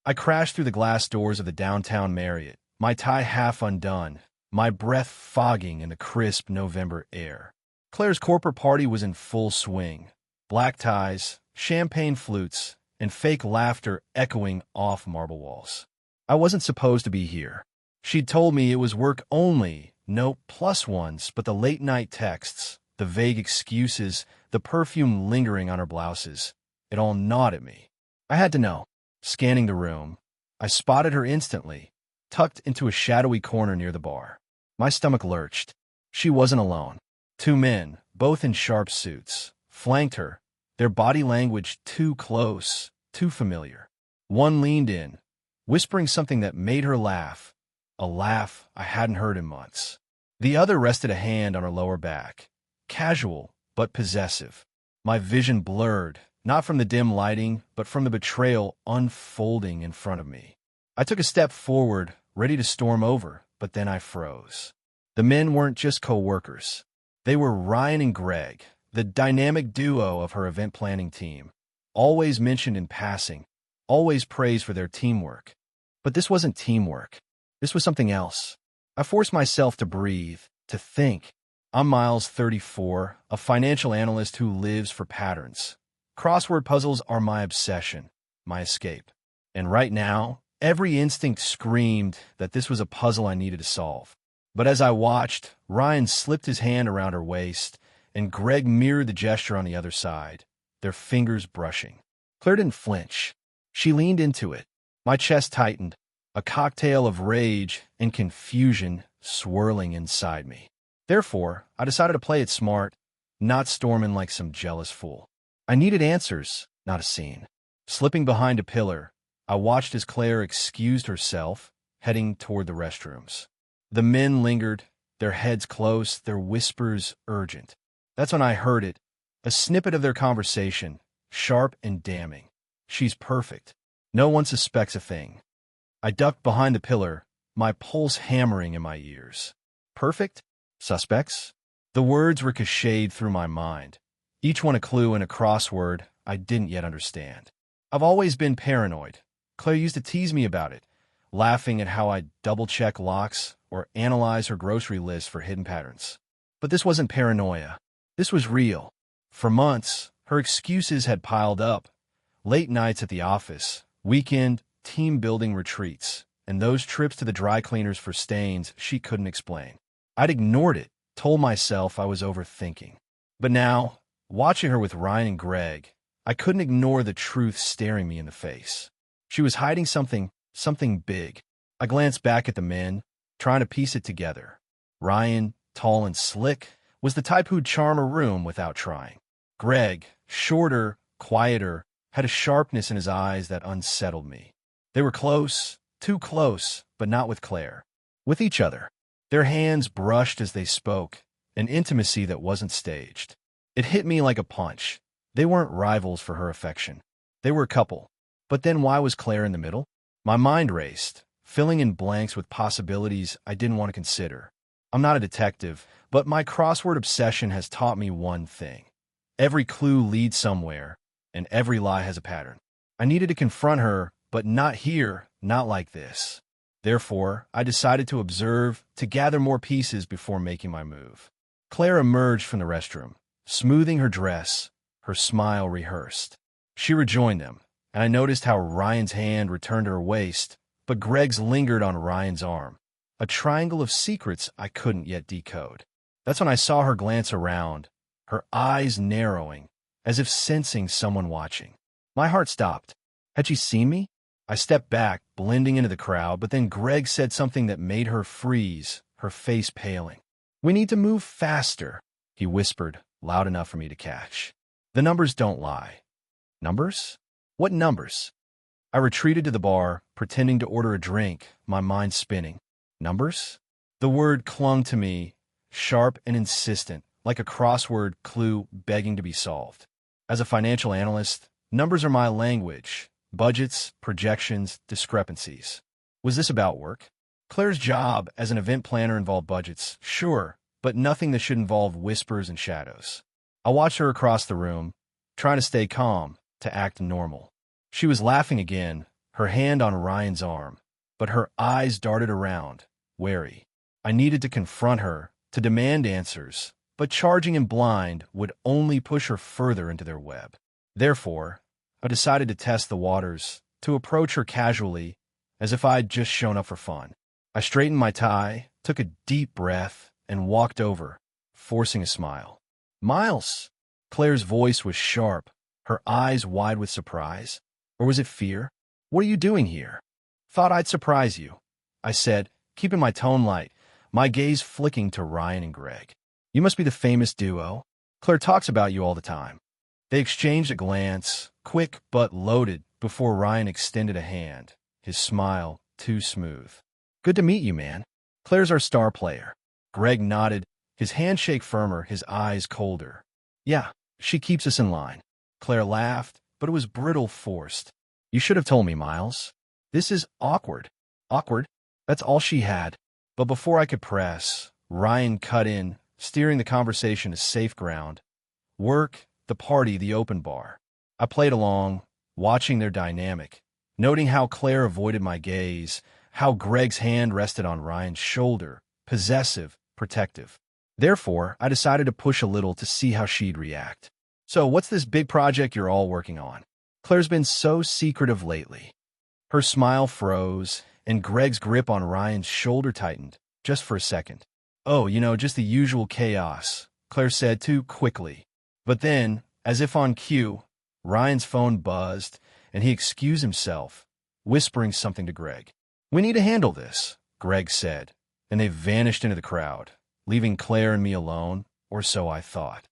I crashed through the glass doors of the downtown Marriott, my tie half undone, my breath fogging in the crisp November air. Claire's corporate party was in full swing. Black ties, champagne flutes, and fake laughter echoing off marble walls. I wasn't supposed to be here. She'd told me it was work only, no plus ones, but the late-night texts, the vague excuses, the perfume lingering on her blouses, it all gnawed at me. I had to know. Scanning the room, I spotted her instantly, tucked into a shadowy corner near the bar. My stomach lurched. She wasn't alone. Two men, both in sharp suits, flanked her, their body language too close, too familiar. One leaned in, whispering something that made her laugh, a laugh I hadn't heard in months. The other rested a hand on her lower back, casual but possessive. My vision blurred, not from the dim lighting, but from the betrayal unfolding in front of me. I took a step forward, ready to storm over, but then I froze. The men weren't just co-workers. They were Ryan and Greg, the dynamic duo of her event planning team, always mentioned in passing, always praised for their teamwork. But this wasn't teamwork. This was something else. I forced myself to breathe, to think. I'm Miles, 34, a financial analyst who lives for patterns. Crossword puzzles are my obsession, my escape. And right now, every instinct screamed that this was a puzzle I needed to solve. But as I watched, Ryan slipped his hand around her waist, and Greg mirrored the gesture on the other side, their fingers brushing. Claire didn't flinch. She leaned into it. My chest tightened, a cocktail of rage and confusion swirling inside me. Therefore, I decided to play it smart, not storm in like some jealous fool. I needed answers, not a scene. Slipping behind a pillar, I watched as Claire excused herself, heading toward the restrooms. The men lingered, their heads close, their whispers urgent. That's when I heard it, a snippet of their conversation, sharp and damning. She's perfect. No one suspects a thing. I ducked behind the pillar, my pulse hammering in my ears. Perfect? Suspects? The words ricocheted through my mind, each one a clue in a crossword I didn't yet understand. I've always been paranoid. Claire used to tease me about it, laughing at how I'd double-check locks or analyze her grocery list for hidden patterns. But this wasn't paranoia. This was real. For months, her excuses had piled up. Late nights at the office, weekend, team-building retreats, and those trips to the dry cleaners for stains she couldn't explain. I'd ignored it, told myself I was overthinking. But now, watching her with Ryan and Greg, I couldn't ignore the truth staring me in the face. She was hiding something big. I glanced back at the men, trying to piece it together. Ryan, tall and slick, was the type who'd charm a room without trying. Greg, shorter, quieter, had a sharpness in his eyes that unsettled me. They were close, too close, but not with Claire. With each other. Their hands brushed as they spoke, an intimacy that wasn't staged. It hit me like a punch. They weren't rivals for her affection. They were a couple. But then why was Claire in the middle? My mind raced, filling in blanks with possibilities I didn't want to consider. I'm not a detective, but my crossword obsession has taught me one thing. Every clue leads somewhere, and every lie has a pattern. I needed to confront her, but not here, not like this. Therefore, I decided to observe, to gather more pieces before making my move. Claire emerged from the restroom, smoothing her dress, her smile rehearsed. She rejoined them, and I noticed how Ryan's hand returned to her waist, but Greg's lingered on Ryan's arm, a triangle of secrets I couldn't yet decode. That's when I saw her glance around, her eyes narrowing, as if sensing someone watching. My heart stopped. Had she seen me? I stepped back, blending into the crowd, but then Greg said something that made her freeze, her face paling. "We need to move faster," he whispered, loud enough for me to catch. "The numbers don't lie." Numbers? What numbers? I retreated to the bar, pretending to order a drink, my mind spinning. Numbers? The word clung to me, sharp and insistent, like a crossword clue begging to be solved. As a financial analyst, numbers are my language. Budgets, projections, discrepancies. Was this about work? Claire's job as an event planner involved budgets, sure, but nothing that should involve whispers and shadows. I watched her across the room, trying to stay calm, to act normal. She was laughing again, her hand on Ryan's arm, but her eyes darted around, wary. I needed to confront her, to demand answers, but charging in blind would only push her further into their web. Therefore, I decided to test the waters, to approach her casually, as if I'd just shown up for fun. I straightened my tie, took a deep breath, and walked over, forcing a smile. "Miles!" Claire's voice was sharp, her eyes wide with surprise. Or was it fear? "What are you doing here?" "Thought I'd surprise you," I said, keeping my tone light, my gaze flicking to Ryan and Greg. "You must be the famous duo. Claire talks about you all the time." They exchanged a glance, quick but loaded, before Ryan extended a hand, his smile too smooth. "Good to meet you, man. Claire's our star player." Greg nodded, his handshake firmer, his eyes colder. "Yeah, she keeps us in line." Claire laughed, but it was brittle, forced. "You should have told me, Miles. This is awkward." "Awkward?" That's all she had. But before I could press, Ryan cut in, steering the conversation to safe ground. Work, the party, the open bar. I played along, watching their dynamic, noting how Claire avoided my gaze, how Greg's hand rested on Ryan's shoulder, possessive, protective. Therefore, I decided to push a little to see how she'd react. "So, what's this big project you're all working on?" Claire's been so secretive lately. Her smile froze, and Greg's grip on Ryan's shoulder tightened, just for a second. "Oh, just the usual chaos," Claire said too quickly. But then, as if on cue, Ryan's phone buzzed, and he excused himself, whispering something to Greg. "We need to handle this," Greg said, and they vanished into the crowd, leaving Claire and me alone, or so I thought.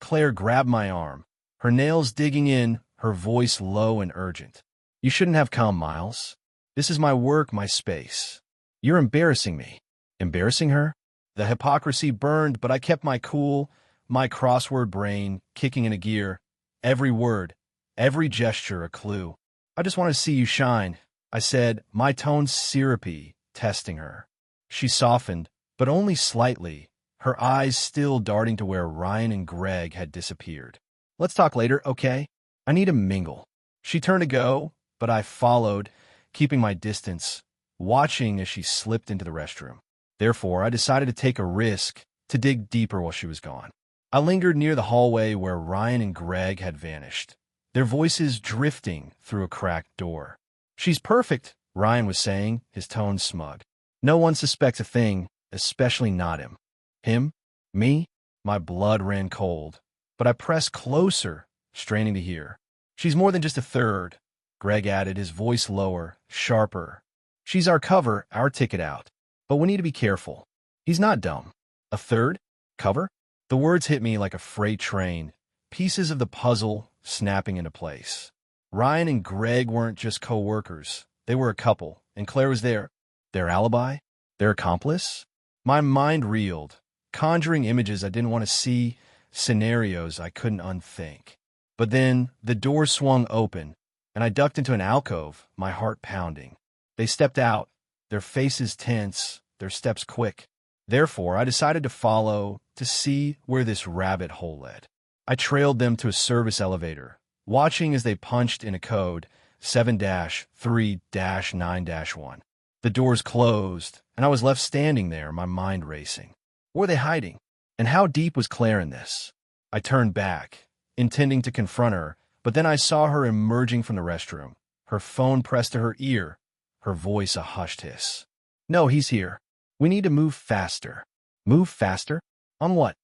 Claire grabbed my arm, her nails digging in, her voice low and urgent. "You shouldn't have come, Miles. This is my work, my space. You're embarrassing me." Embarrassing her? The hypocrisy burned, but I kept my cool, my crossword brain kicking into gear, every word, every gesture a clue. "I just want to see you shine," I said, my tone syrupy, testing her. She softened, but only slightly, her eyes still darting to where Ryan and Greg had disappeared. "Let's talk later, okay? I need to mingle." She turned to go, but I followed, keeping my distance, watching as she slipped into the restroom. Therefore, I decided to take a risk, to dig deeper while she was gone. I lingered near the hallway where Ryan and Greg had vanished, their voices drifting through a cracked door. "She's perfect," Ryan was saying, his tone smug. "No one suspects a thing, especially not him." Him? Me? My blood ran cold, but I pressed closer, straining to hear. "She's more than just a third," Greg added, his voice lower, sharper. "She's our cover, our ticket out. But we need to be careful." He's not dumb. "A third? Cover?" The words hit me like a freight train, pieces of the puzzle snapping into place. Ryan and Greg weren't just co-workers. They were a couple, and Claire was their alibi? Their accomplice? My mind reeled, conjuring images I didn't want to see, scenarios I couldn't unthink. But then the door swung open, and I ducked into an alcove, my heart pounding. They stepped out, their faces tense, their steps quick. Therefore, I decided to follow, to see where this rabbit hole led. I trailed them to a service elevator, watching as they punched in a code, 7-3-9-1. The doors closed, and I was left standing there, my mind racing. What were they hiding? And how deep was Claire in this? I turned back, intending to confront her, but then I saw her emerging from the restroom, her phone pressed to her ear, her voice a hushed hiss. "No, he's here. We need to move faster." "Move faster? On what?"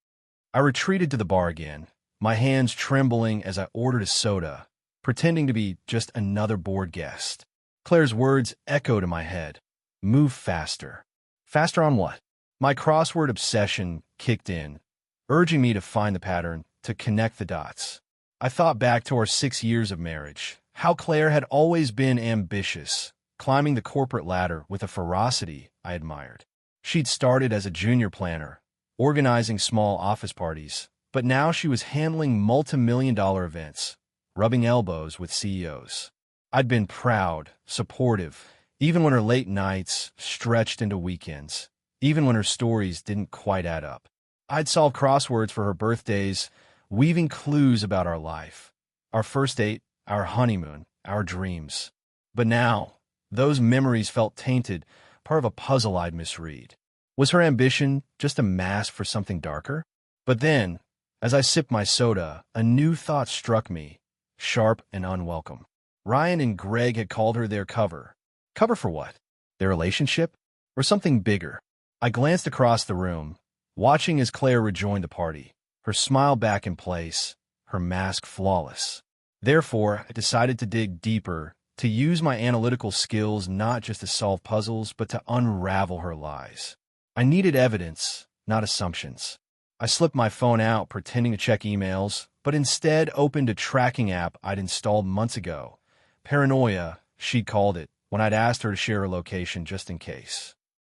I retreated to the bar again, my hands trembling as I ordered a soda, pretending to be just another bored guest. Claire's words echoed in my head. Move faster. Faster on what? My crossword obsession kicked in, urging me to find the pattern, to connect the dots. I thought back to our 6 years of marriage, how Claire had always been ambitious, climbing the corporate ladder with a ferocity I admired. She'd started as a junior planner, organizing small office parties, but now she was handling multi-million-dollar events, rubbing elbows with CEOs. I'd been proud, supportive, even when her late nights stretched into weekends, even when her stories didn't quite add up. I'd solve crosswords for her birthdays, weaving clues about our life, our first date, our honeymoon, our dreams. But now, those memories felt tainted, part of a puzzle I'd misread. Was her ambition just a mask for something darker? But then, as I sipped my soda, a new thought struck me, sharp and unwelcome. Ryan and Greg had called her their cover. Cover for what? Their relationship? Or something bigger? I glanced across the room, watching as Claire rejoined the party, her smile back in place, her mask flawless. Therefore, I decided to dig deeper, to use my analytical skills not just to solve puzzles, but to unravel her lies. I needed evidence, not assumptions. I slipped my phone out, pretending to check emails, but instead opened a tracking app I'd installed months ago. Paranoia, she'd called it, when I'd asked her to share her location just in case.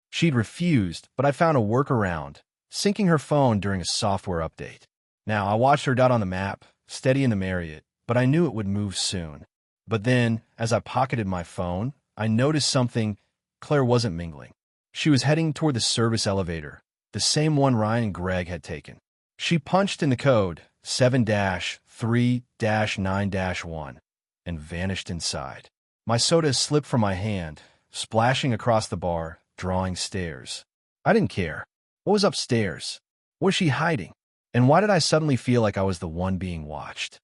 She'd refused, but I found a workaround, syncing her phone during a software update. Now, I watched her dot on the map, steady in the Marriott, but I knew it would move soon. But then, as I pocketed my phone, I noticed something. Claire wasn't mingling. She was heading toward the service elevator, the same one Ryan and Greg had taken. She punched in the code 7-3-9-1 and vanished inside. My soda slipped from my hand, splashing across the bar, drawing stares. I didn't care. What was upstairs? What was she hiding? And why did I suddenly feel like I was the one being watched?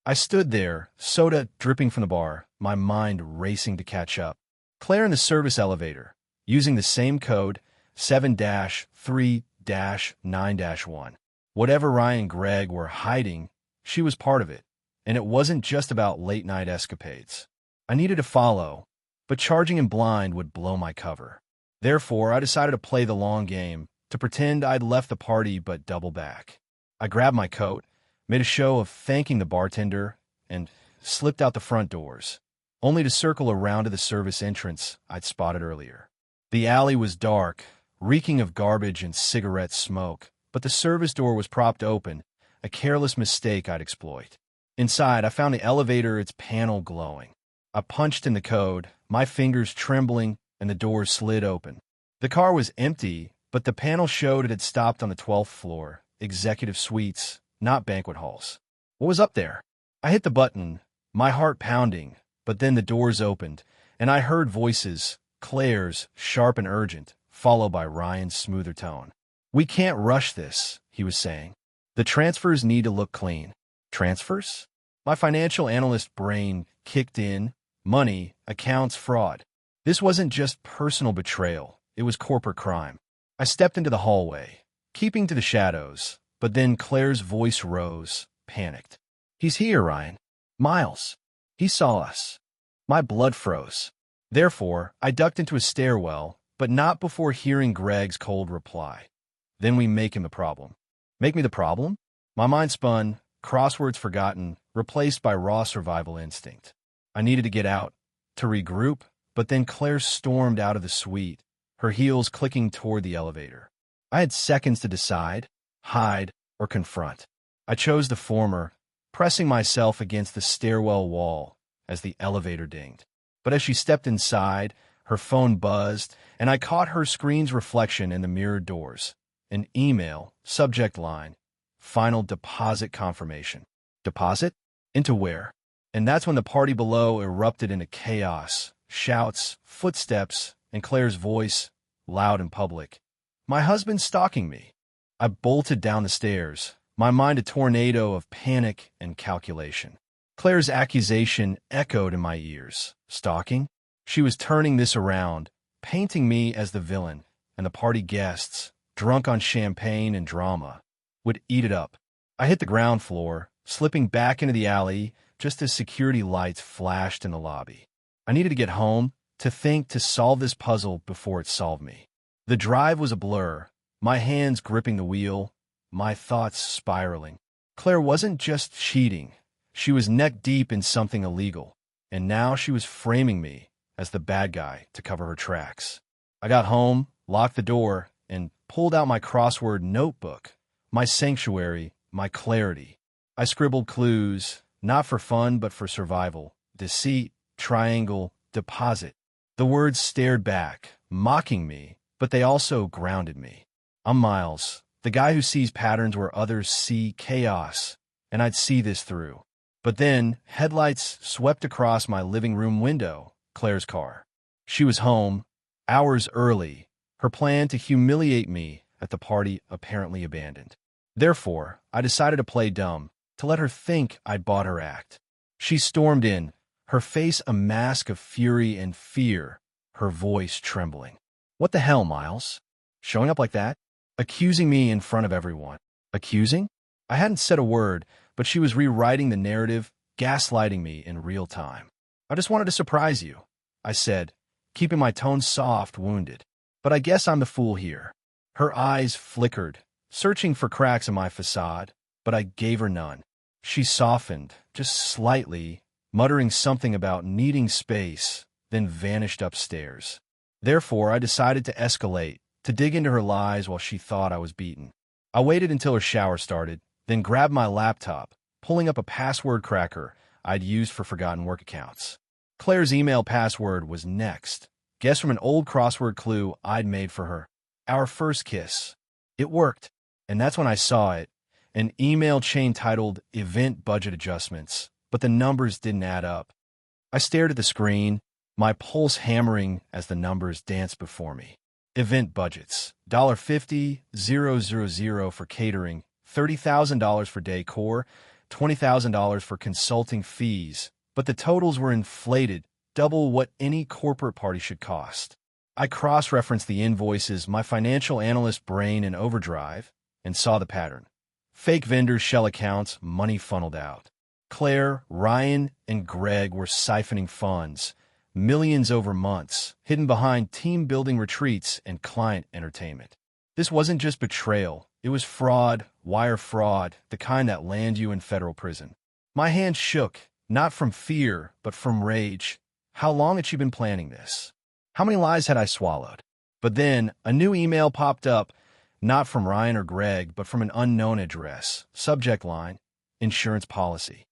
I stood there, soda dripping from the bar, my mind racing to catch up. Claire in the service elevator, using the same code, 7-3-9-1. Whatever Ryan and Greg were hiding, she was part of it. And it wasn't just about late-night escapades. I needed to follow, but charging in blind would blow my cover. Therefore, I decided to play the long game, to pretend I'd left the party but double back. I grabbed my coat, made a show of thanking the bartender, and slipped out the front doors, only to circle around to the service entrance I'd spotted earlier. The alley was dark, reeking of garbage and cigarette smoke, but the service door was propped open, a careless mistake I'd exploit. Inside, I found the elevator, its panel glowing. I punched in the code, my fingers trembling, and the doors slid open. The car was empty, but the panel showed it had stopped on the 12th floor, executive suites, not banquet halls. What was up there? I hit the button, my heart pounding, but then the doors opened, and I heard voices, Claire's, sharp and urgent, followed by Ryan's smoother tone. "We can't rush this," he was saying. "The transfers need to look clean." Transfers? My financial analyst brain kicked in. Money, accounts, fraud. This wasn't just personal betrayal. It was corporate crime. I stepped into the hallway, keeping to the shadows, but then Claire's voice rose, panicked. "He's here, Ryan. Miles. He saw us." My blood froze. Therefore, I ducked into a stairwell, but not before hearing Greg's cold reply. "Then we make him the problem." Make me the problem? My mind spun, crosswords forgotten, replaced by raw survival instinct. I needed to get out, to regroup, but then Claire stormed out of the suite, her heels clicking toward the elevator. I had seconds to decide, hide, or confront. I chose the former, pressing myself against the stairwell wall as the elevator dinged. But as she stepped inside, her phone buzzed, and I caught her screen's reflection in the mirrored doors. An email, subject line, "Final deposit confirmation." Deposit? Into where? And that's when the party below erupted into chaos, shouts, footsteps, and Claire's voice, loud in public. "My husband's stalking me." I bolted down the stairs, my mind a tornado of panic and calculation. Claire's accusation echoed in my ears. Stalking? She was turning this around, painting me as the villain, and the party guests, drunk on champagne and drama, would eat it up. I hit the ground floor, slipping back into the alley just as security lights flashed in the lobby. I needed to get home, to think, to solve this puzzle before it solved me. The drive was a blur, my hands gripping the wheel, my thoughts spiraling. Claire wasn't just cheating. She was neck deep in something illegal, and now she was framing me as the bad guy to cover her tracks. I got home, locked the door, and pulled out my crossword notebook, my sanctuary, my clarity. I scribbled clues, not for fun but for survival. Deceit, triangle, deposit. The words stared back, mocking me, but they also grounded me. I'm Miles, the guy who sees patterns where others see chaos, and I'd see this through. But then, headlights swept across my living room window, Claire's car. She was home, hours early, her plan to humiliate me at the party apparently abandoned. Therefore, I decided to play dumb, to let her think I'd bought her act. She stormed in, her face a mask of fury and fear, her voice trembling. "What the hell, Miles? Showing up like that? Accusing me in front of everyone." Accusing? I hadn't said a word, but she was rewriting the narrative, gaslighting me in real time. "I just wanted to surprise you," I said, keeping my tone soft, wounded. "But I guess I'm the fool here." Her eyes flickered, searching for cracks in my facade, but I gave her none. She softened, just slightly, muttering something about needing space, then vanished upstairs. Therefore, I decided to escalate, to dig into her lies while she thought I was beaten. I waited until her shower started, then grabbed my laptop, pulling up a password cracker I'd used for forgotten work accounts. Claire's email password was next. Guess from an old crossword clue I'd made for her. Our first kiss. It worked, and that's when I saw it, an email chain titled Event Budget Adjustments, but the numbers didn't add up. I stared at the screen, my pulse hammering as the numbers danced before me. Event budgets, $50,000 for catering, $30,000 for decor, $20,000 for consulting fees, but the totals were inflated, double what any corporate party should cost. I cross-referenced the invoices, my financial analyst brain in overdrive, and saw the pattern. Fake vendors, shell accounts, money funneled out. Claire, Ryan, and Greg were siphoning funds, millions over months, hidden behind team-building retreats and client entertainment. This wasn't just betrayal. It was fraud, wire fraud, the kind that lands you in federal prison. My hand shook, not from fear, but from rage. How long had she been planning this? How many lies had I swallowed? But then, a new email popped up, not from Ryan or Greg, but from an unknown address. Subject line, insurance policy.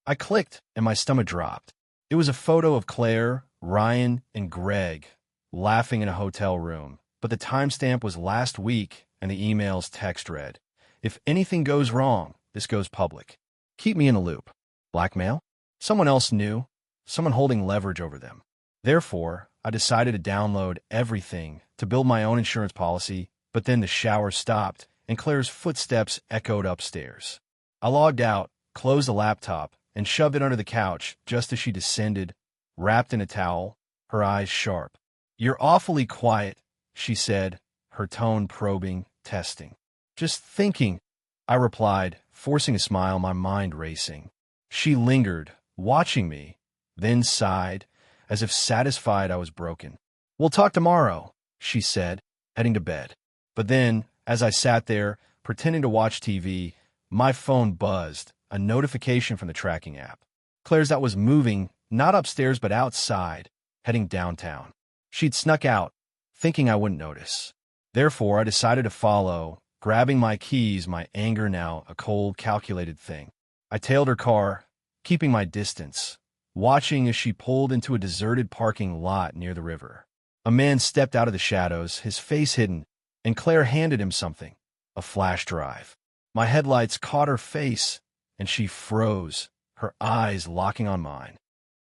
I clicked, and my stomach dropped. It was a photo of Claire, Ryan, and Greg, laughing in a hotel room. But the timestamp was last week, and the email's text read, "If anything goes wrong, this goes public. Keep me in a loop." Blackmail? Someone else knew. Someone holding leverage over them. Therefore, I decided to download everything to build my own insurance policy, but then the shower stopped, and Claire's footsteps echoed upstairs. I logged out, closed the laptop, and shoved it under the couch just as she descended, wrapped in a towel, her eyes sharp. "You're awfully quiet," she said, her tone probing, testing. "Just thinking," I replied, forcing a smile, my mind racing. She lingered, watching me, then sighed, as if satisfied I was broken. "We'll talk tomorrow," she said, heading to bed. But then, as I sat there, pretending to watch TV, my phone buzzed, a notification from the tracking app. Claire's that was moving, not upstairs but outside, heading downtown. She'd snuck out, thinking I wouldn't notice. Therefore, I decided to follow, grabbing my keys, my anger now a cold, calculated thing. I tailed her car, keeping my distance, watching as she pulled into a deserted parking lot near the river. A man stepped out of the shadows, his face hidden, and Claire handed him something, a flash drive. My headlights caught her face, and she froze, her eyes locking on mine.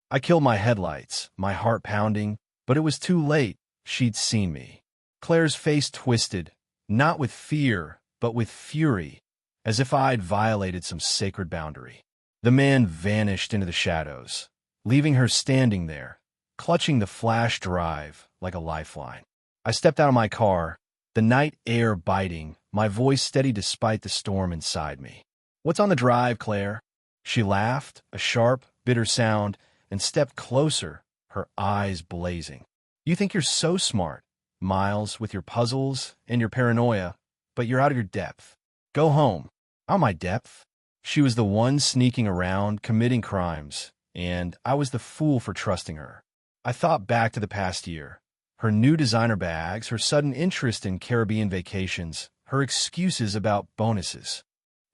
I killed my headlights, my heart pounding, but it was too late. She'd seen me. Claire's face twisted, not with fear, but with fury, as if I'd violated some sacred boundary. The man vanished into the shadows, leaving her standing there, clutching the flash drive like a lifeline. I stepped out of my car, the night air biting, my voice steady despite the storm inside me. "What's on the drive, Claire?" She laughed, a sharp, bitter sound, and stepped closer, her eyes blazing. "You think you're so smart, Miles, with your puzzles and your paranoia, but you're out of your depth. Go home." Out of my depth? She was the one sneaking around, committing crimes, and I was the fool for trusting her. I thought back to the past year. Her new designer bags, her sudden interest in Caribbean vacations, her excuses about bonuses.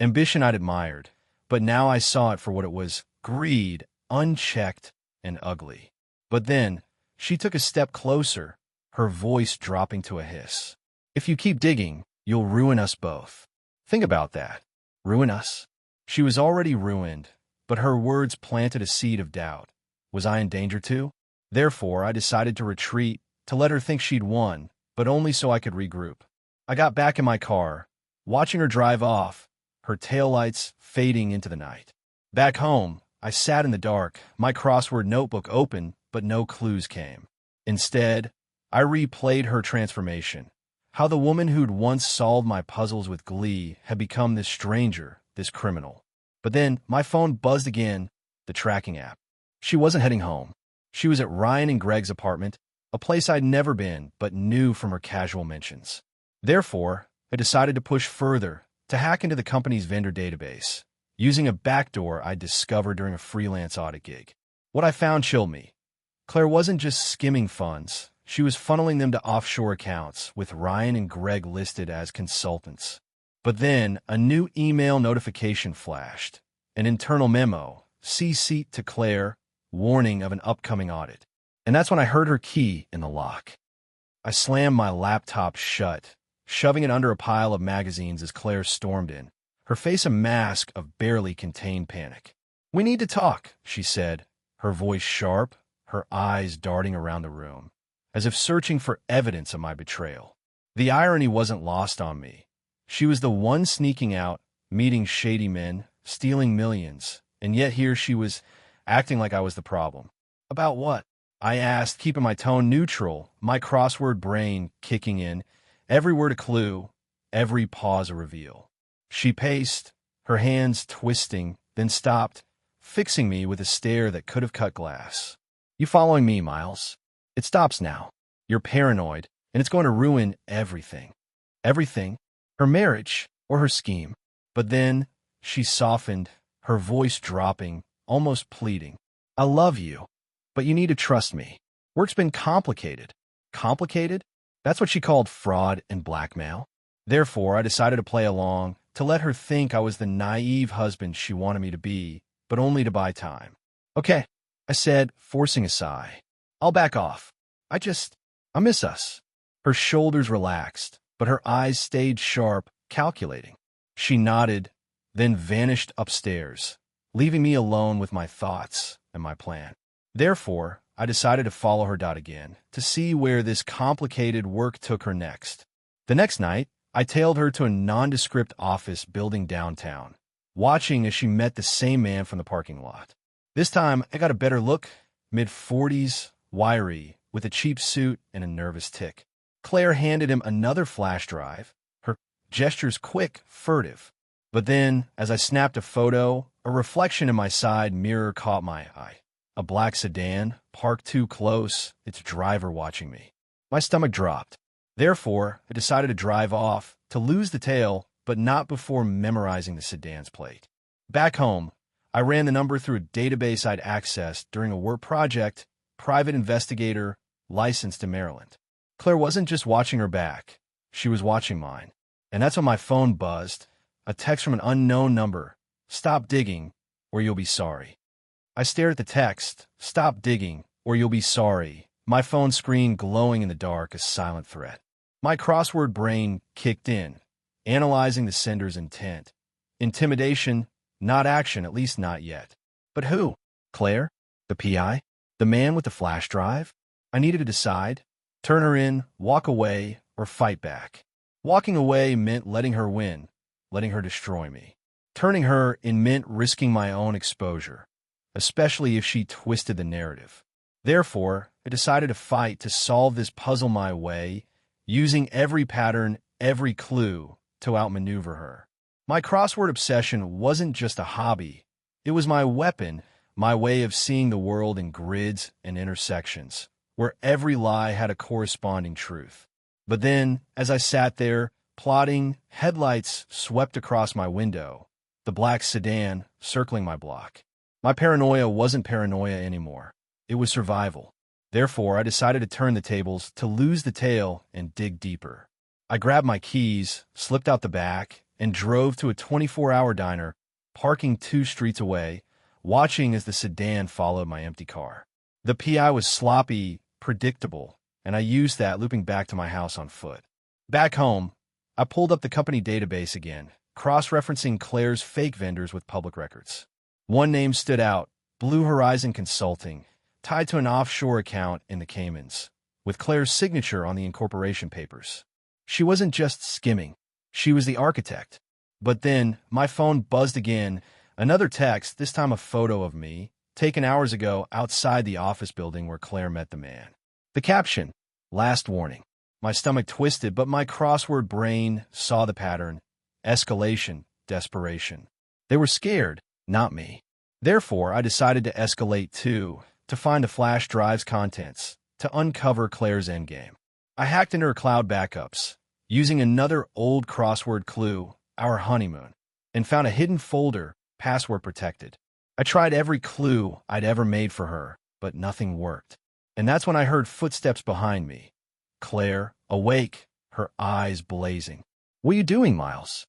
Ambition I'd admired, but now I saw it for what it was, greed, unchecked and ugly. But then, she took a step closer, her voice dropping to a hiss. "If you keep digging, you'll ruin us both. Think about that. Ruin us?" She was already ruined, but her words planted a seed of doubt. Was I in danger too? Therefore, I decided to retreat, to let her think she'd won, but only so I could regroup. I got back in my car, watching her drive off, her taillights fading into the night. Back home, I sat in the dark, my crossword notebook open, but no clues came. Instead, I replayed her transformation, how the woman who'd once solved my puzzles with glee had become this stranger, this criminal. But then, my phone buzzed again, the tracking app. She wasn't heading home. She was at Ryan and Greg's apartment, a place I'd never been but knew from her casual mentions. Therefore, I decided to push further, to hack into the company's vendor database, using a backdoor I'd discovered during a freelance audit gig. What I found chilled me. Claire wasn't just skimming funds, she was funneling them to offshore accounts, with Ryan and Greg listed as consultants. But then, a new email notification flashed, an internal memo, CC to Claire, warning of an upcoming audit. And that's when I heard her key in the lock. I slammed my laptop shut, shoving it under a pile of magazines as Claire stormed in, her face a mask of barely contained panic. "We need to talk," she said, her voice sharp, her eyes darting around the room, as if searching for evidence of my betrayal. The irony wasn't lost on me. She was the one sneaking out, meeting shady men, stealing millions, and yet here she was, acting like I was the problem. "About what?" I asked, keeping my tone neutral, my crossword brain kicking in, every word a clue, every pause a reveal. She paced, her hands twisting, then stopped, fixing me with a stare that could have cut glass. "You following me, Miles? It stops now. You're paranoid, and it's going to ruin everything." Everything? Her marriage, or her scheme? But then, she softened, her voice dropping, almost pleading. "I love you, but you need to trust me. Work's been complicated." Complicated? That's what she called fraud and blackmail. Therefore, I decided to play along, to let her think I was the naive husband she wanted me to be, but only to buy time. "Okay," I said, forcing a sigh. "I'll back off. I miss us." Her shoulders relaxed, but her eyes stayed sharp, calculating. She nodded, then vanished upstairs, leaving me alone with my thoughts and my plan. Therefore, I decided to follow her dot again, to see where this complicated work took her next. The next night, I tailed her to a nondescript office building downtown, watching as she met the same man from the parking lot. This time, I got a better look, mid-40s, wiry, with a cheap suit and a nervous tic. Claire handed him another flash drive, her gestures quick, furtive. But then, as I snapped a photo, a reflection in my side mirror caught my eye. A black sedan, parked too close, its driver watching me. My stomach dropped. Therefore, I decided to drive off, to lose the tail, but not before memorizing the sedan's plate. Back home, I ran the number through a database I'd accessed during a work project, private investigator, licensed in Maryland. Claire wasn't just watching her back, she was watching mine. And that's when my phone buzzed, a text from an unknown number. "Stop digging, or you'll be sorry." I stared at the text, "Stop digging, or you'll be sorry," my phone screen glowing in the dark, a silent threat. My crossword brain kicked in, analyzing the sender's intent. Intimidation, not action, at least not yet. But who? Claire? The PI? The man with the flash drive? I needed to decide. Turn her in, walk away, or fight back. Walking away meant letting her win, letting her destroy me. Turning her in meant risking my own exposure, especially if she twisted the narrative. Therefore, I decided to fight to solve this puzzle my way, using every pattern, every clue to outmaneuver her. My crossword obsession wasn't just a hobby. It was my weapon, my way of seeing the world in grids and intersections, where every lie had a corresponding truth. But then, as I sat there, plotting, headlights swept across my window, the black sedan circling my block. My paranoia wasn't paranoia anymore. It was survival. Therefore, I decided to turn the tables, to lose the tail and dig deeper. I grabbed my keys, slipped out the back, and drove to a 24-hour diner, parking 2 streets away, watching as the sedan followed my empty car. The PI was sloppy, predictable, and I used that looping back to my house on foot. Back home, I pulled up the company database again, cross-referencing Claire's fake vendors with public records. One name stood out, Blue Horizon Consulting, tied to an offshore account in the Caymans, with Claire's signature on the incorporation papers. She wasn't just skimming. She was the architect. But then, my phone buzzed again. Another text, this time a photo of me, taken hours ago outside the office building where Claire met the man. The caption, "Last warning." My stomach twisted, but my crossword brain saw the pattern. Escalation, desperation. They were scared, not me. Therefore, I decided to escalate too, to find the flash drive's contents, to uncover Claire's endgame. I hacked into her cloud backups, using another old crossword clue, our honeymoon, and found a hidden folder, password protected. I tried every clue I'd ever made for her, but nothing worked. And that's when I heard footsteps behind me. Claire, awake, her eyes blazing. "What are you doing, Miles?"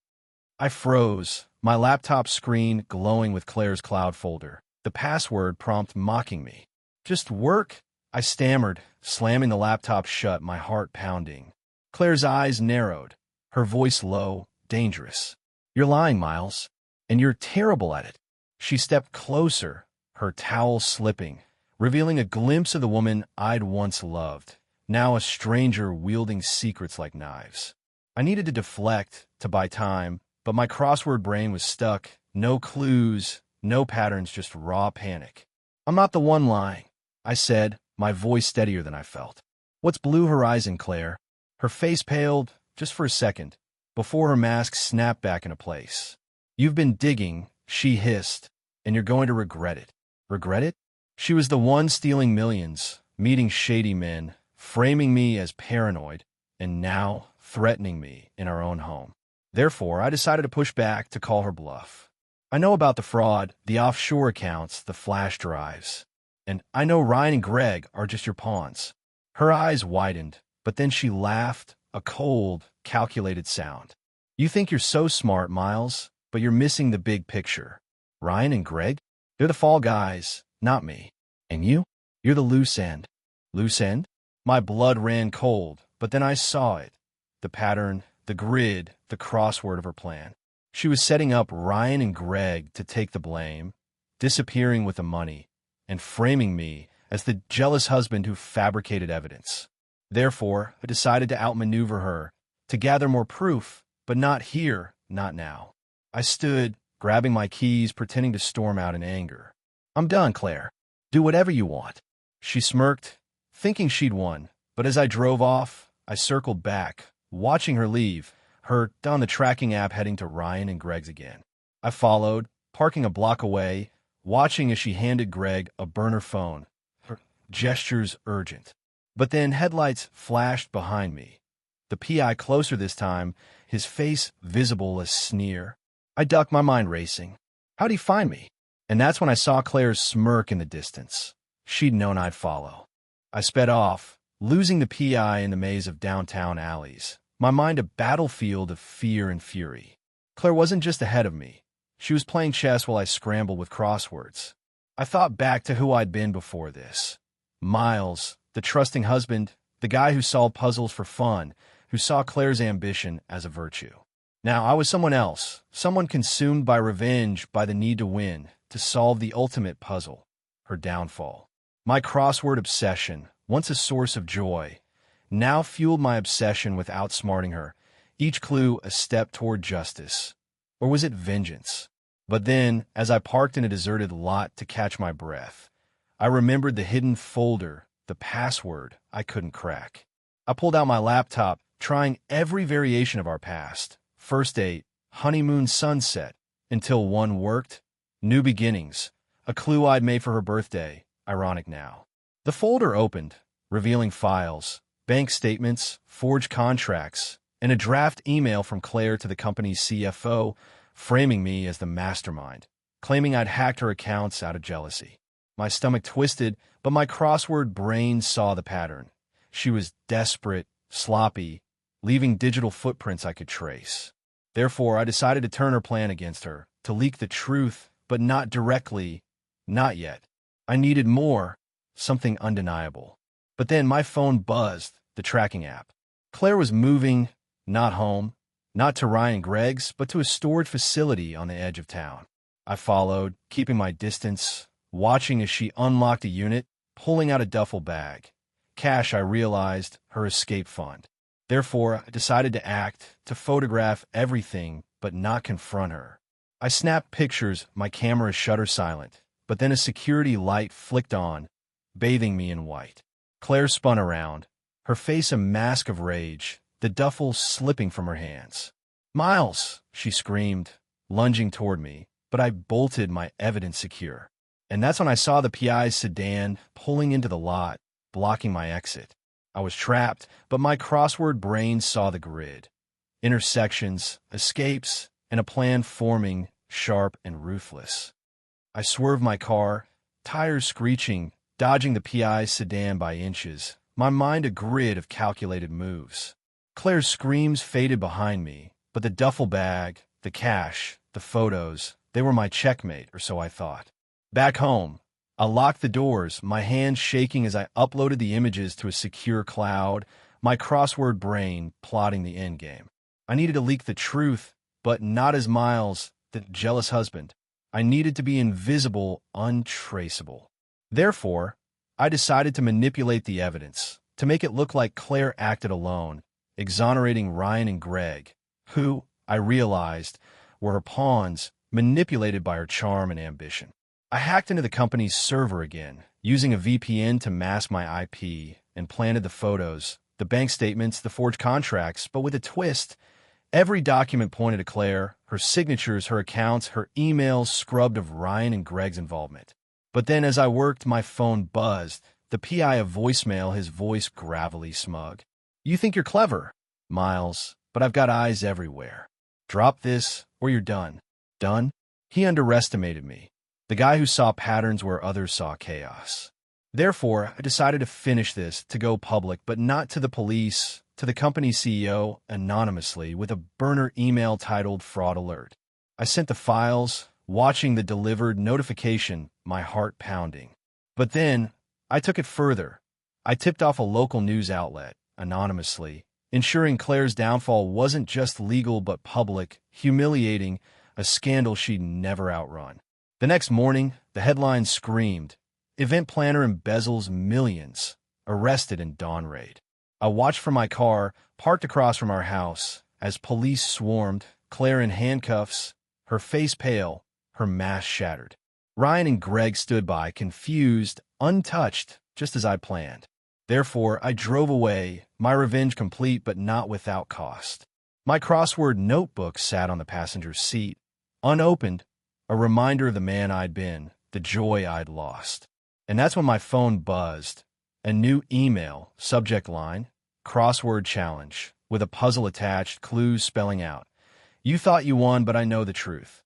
I froze, my laptop screen glowing with Claire's cloud folder, the password prompt mocking me. "Just work," I stammered, slamming the laptop shut, my heart pounding. Claire's eyes narrowed, her voice low, dangerous. "You're lying, Miles, and you're terrible at it." She stepped closer, her towel slipping, revealing a glimpse of the woman I'd once loved, now a stranger wielding secrets like knives. I needed to deflect, to buy time, but my crossword brain was stuck. No clues, no patterns, just raw panic. "I'm not the one lying," I said, my voice steadier than I felt. "What's Blue Horizon, Claire?" Her face paled, just for a second, before her mask snapped back into place. "You've been digging," she hissed, "and you're going to regret it." Regret it? She was the one stealing millions, meeting shady men, framing me as paranoid, and now threatening me in our own home. Therefore, I decided to push back, to call her bluff. "I know about the fraud, the offshore accounts, the flash drives. And I know Ryan and Greg are just your pawns." Her eyes widened, but then she laughed, a cold, calculated sound. "You think you're so smart, Miles, but you're missing the big picture. Ryan and Greg? They're the fall guys, not me. And you? You're the loose end." Loose end? My blood ran cold, but then I saw it. The pattern, the grid, the crossword of her plan. She was setting up Ryan and Greg to take the blame, disappearing with the money, and framing me as the jealous husband who fabricated evidence. Therefore, I decided to outmaneuver her, to gather more proof, but not here, not now. I stood, grabbing my keys, pretending to storm out in anger. "I'm done, Claire. Do whatever you want." She smirked, thinking she'd won, but as I drove off, I circled back, watching her leave, her on the tracking app heading to Ryan and Greg's again. I followed, parking a block away, watching as she handed Greg a burner phone, her gestures urgent. But then headlights flashed behind me. The PI closer this time, his face visible as sneer. I ducked, my mind racing. How'd he find me? And that's when I saw Claire's smirk in the distance. She'd known I'd follow. I sped off, losing the PI in the maze of downtown alleys, my mind a battlefield of fear and fury. Claire wasn't just ahead of me. She was playing chess while I scrambled with crosswords. I thought back to who I'd been before this. Miles, the trusting husband, the guy who solved puzzles for fun, who saw Claire's ambition as a virtue. Now I was someone else, someone consumed by revenge, by the need to win, to solve the ultimate puzzle, her downfall. My crossword obsession, once a source of joy, now fueled my obsession with outsmarting her, each clue a step toward justice. Or was it vengeance? But then, as I parked in a deserted lot to catch my breath, I remembered the hidden folder, the password I couldn't crack. I pulled out my laptop, trying every variation of our past. First date, honeymoon, sunset, until one worked. New beginnings, a clue I'd made for her birthday, ironic now. The folder opened, revealing files, bank statements, forged contracts, and a draft email from Claire to the company's CFO, framing me as the mastermind, claiming I'd hacked her accounts out of jealousy. My stomach twisted, but my crossword brain saw the pattern. She was desperate, sloppy, leaving digital footprints I could trace. Therefore, I decided to turn her plan against her, to leak the truth, but not directly, not yet. I needed more, something undeniable. But then my phone buzzed, the tracking app. Claire was moving, not home, not to Ryan and Greg's, but to a storage facility on the edge of town. I followed, keeping my distance, watching as she unlocked a unit, pulling out a duffel bag. Cash, I realized, her escape fund. Therefore, I decided to act, to photograph everything, but not confront her. I snapped pictures, my camera shutter silent, but then a security light flicked on, bathing me in white. Claire spun around, her face a mask of rage, the duffel slipping from her hands. "Miles!" she screamed, lunging toward me, but I bolted, my evidence secure. And that's when I saw the PI's sedan pulling into the lot, blocking my exit. I was trapped, but my crossword brain saw the grid. Intersections, escapes, and a plan forming, sharp and ruthless. I swerved my car, tires screeching, dodging the PI's sedan by inches, my mind a grid of calculated moves. Claire's screams faded behind me, but the duffel bag, the cash, the photos, they were my checkmate, or so I thought. Back home, I locked the doors, my hands shaking as I uploaded the images to a secure cloud, my crossword brain plotting the endgame. I needed to leak the truth, but not as Miles, the jealous husband. I needed to be invisible, untraceable. Therefore, I decided to manipulate the evidence, to make it look like Claire acted alone, exonerating Ryan and Greg, who, I realized, were her pawns, manipulated by her charm and ambition. I hacked into the company's server again, using a VPN to mask my IP, and planted the photos, the bank statements, the forged contracts, but with a twist. Every document pointed to Claire, her signatures, her accounts, her emails scrubbed of Ryan and Greg's involvement. But then as I worked, my phone buzzed, the PI a voicemail, his voice gravelly smug. "You think you're clever, Miles, but I've got eyes everywhere. Drop this, or you're done." Done? He underestimated me, the guy who saw patterns where others saw chaos. Therefore, I decided to finish this, to go public, but not to the police, to the company's CEO, anonymously, with a burner email titled Fraud Alert. I sent the files, watching the delivered notification, my heart pounding. But then, I took it further. I tipped off a local news outlet, anonymously, ensuring Claire's downfall wasn't just legal but public, humiliating, a scandal she'd never outrun. The next morning, the headline screamed, "Event planner embezzles millions, arrested in dawn raid." I watched from my car, parked across from our house, as police swarmed, Claire in handcuffs, her face pale, her mask shattered. Ryan and Greg stood by, confused, untouched, just as I planned. Therefore, I drove away, my revenge complete but not without cost. My crossword notebook sat on the passenger's seat, unopened, a reminder of the man I'd been, the joy I'd lost. And that's when my phone buzzed. A new email, subject line, crossword challenge, with a puzzle attached, clues spelling out, "You thought you won, but I know the truth."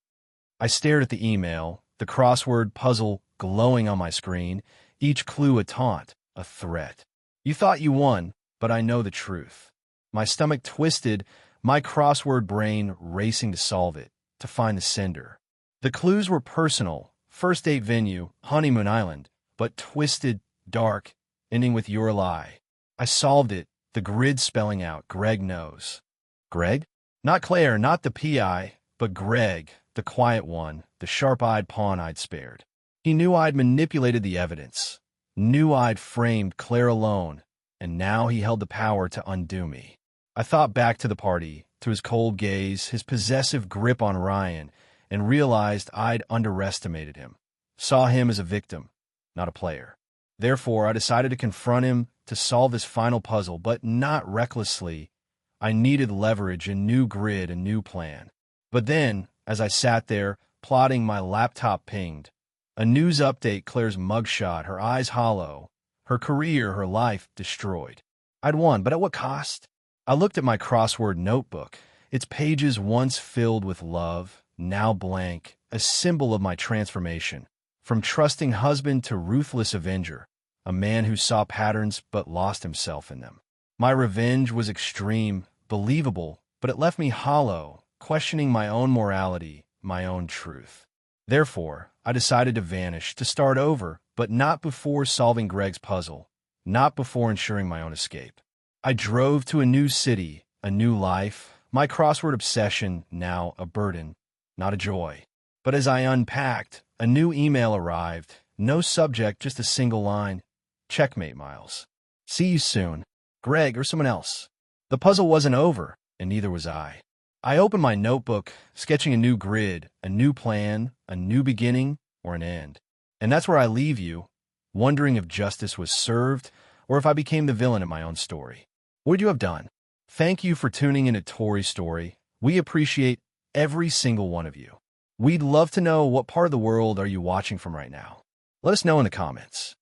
I stared at the email, the crossword puzzle glowing on my screen, each clue a taunt, a threat. "You thought you won, but I know the truth." My stomach twisted, my crossword brain racing to solve it, to find the sender. The clues were personal, first date venue, honeymoon island, but twisted, dark, ending with "your lie." I solved it, the grid spelling out, "Greg knows." Greg? Not Claire, not the PI, but Greg, the quiet one, the sharp-eyed pawn I'd spared. He knew I'd manipulated the evidence, knew I'd framed Claire alone, and now he held the power to undo me. I thought back to the party, to his cold gaze, his possessive grip on Ryan, and realized I'd underestimated him, saw him as a victim, not a player. Therefore, I decided to confront him, to solve this final puzzle, but not recklessly. I needed leverage, a new grid, a new plan. But then, as I sat there, plotting, my laptop pinged. A news update, Claire's mugshot, her eyes hollow, her career, her life destroyed. I'd won, but at what cost? I looked at my crossword notebook, its pages once filled with love, now blank, a symbol of my transformation. From trusting husband to ruthless avenger, a man who saw patterns but lost himself in them. My revenge was extreme, believable, but it left me hollow, questioning my own morality, my own truth. Therefore, I decided to vanish, to start over, but not before solving Greg's puzzle, not before ensuring my own escape. I drove to a new city, a new life, my crossword obsession now a burden, not a joy. But as I unpacked, a new email arrived, no subject, just a single line. Checkmate, Miles. See you soon. Greg or someone else. The puzzle wasn't over, and neither was I. I opened my notebook, sketching a new grid, a new plan, a new beginning, or an end. And that's where I leave you, wondering if justice was served or if I became the villain in my own story. What would you have done? Thank you for tuning in to Tori's story. We appreciate every single one of you. We'd love to know what part of the world are you watching from right now. Let us know in the comments.